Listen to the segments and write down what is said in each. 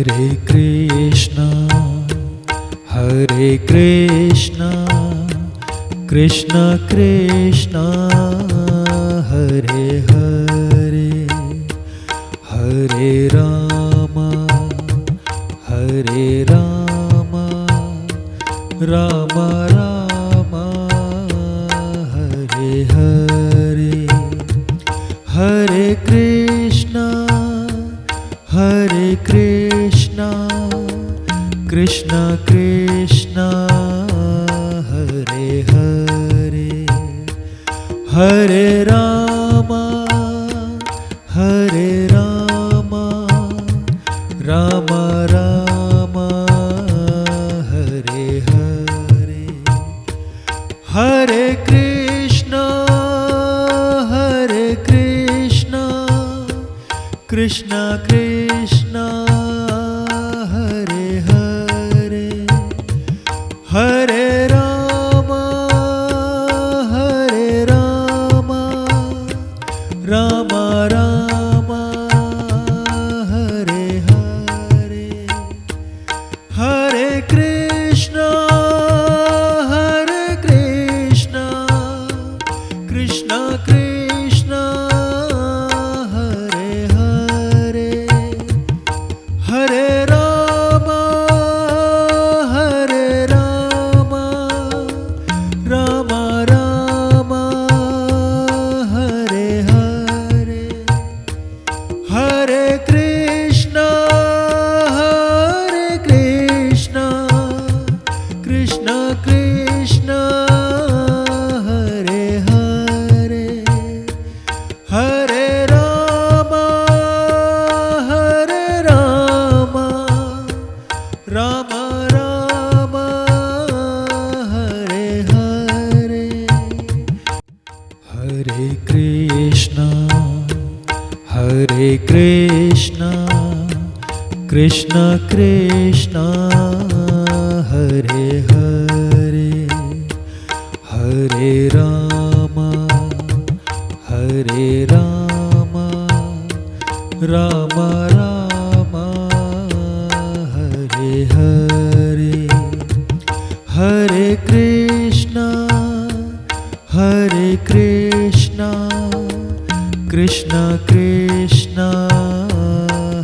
Hare Krishna Krishna Krishna Hare Hare Hare Ram Ram Ram Hare Hare Hare Krishna Krishna Krishna Hare Hare Hare Ram Ram Ram Hare Hare Hare Krishna Krishna Krishna Hare Hare Hare Ram Ram Ram Hare Hare Hare Krishna Krishna Krishna Hare Hare Hare Ram Ram Ram Hare Hare Hare Krishna Krishna Krishna Hare Hare Hare Ram Ram Ram Hare Hare Hare Krishna Krishna Krishna Hare Hare Hare Ram Ram Ram Hare Hare Hare Krishna Krishna Krishna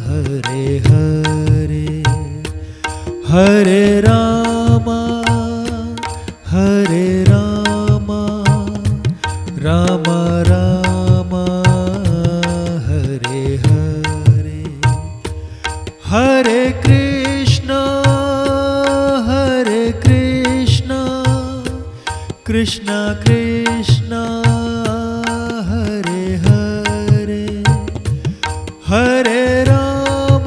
Hare Hare Hare Ram Ram Ram Hare Hare Hare Krishna Krishna Krishna Hare Hare Hare Ram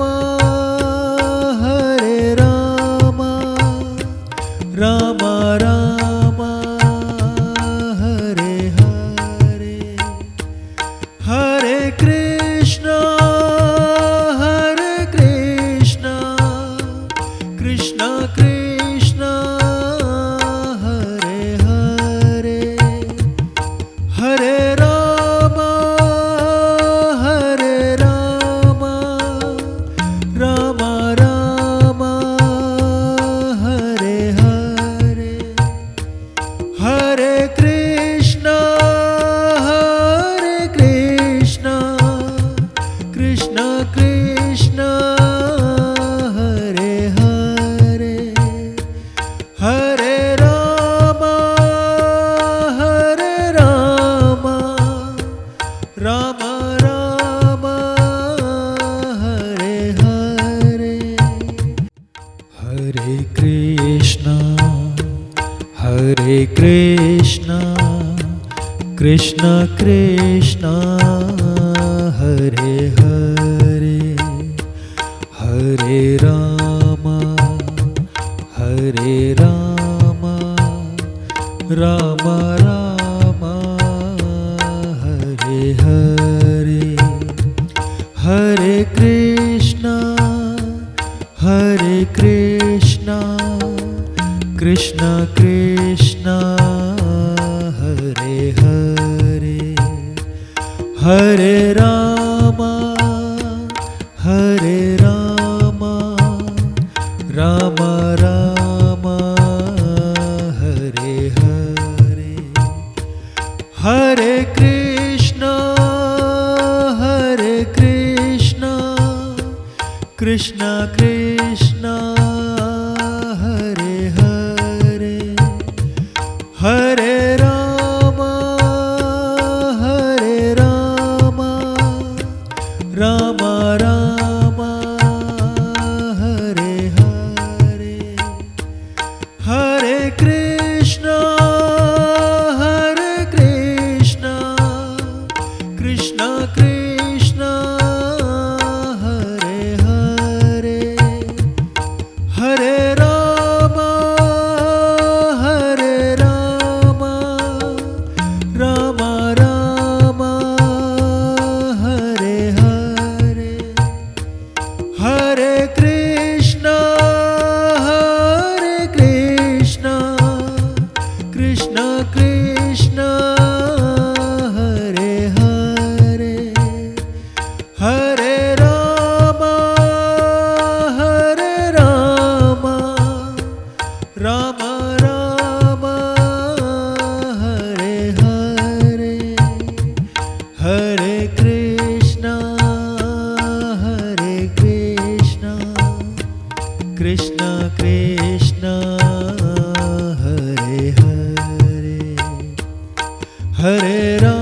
Ram Ram Hare Hare Hare Krishna Krishna Krishna Hare Hare Hare Ram Ram Ram Hare Hare Hare Krishna Krishna Krishna Hare Hare Hare Ram Ram Ram Hare Hare Hare Krishna Krishna Krishna Hare Hare Hare Ram Ram Ram Hare Hare Hare Krishna Krishna Krishna Hare Hare Hare Ram Hare Ram Hare Ram Ram Ram Hare Hare Hare Krishna Krishna Krishna Hare Hare Hare Ram Ram Ram Hare Hare Hare Krishna Krishna Krishna Hare Hare Hare Ram Ram Ram Hare Hare Hare Krishna Krishna Krishna Hare Hare Hare Ram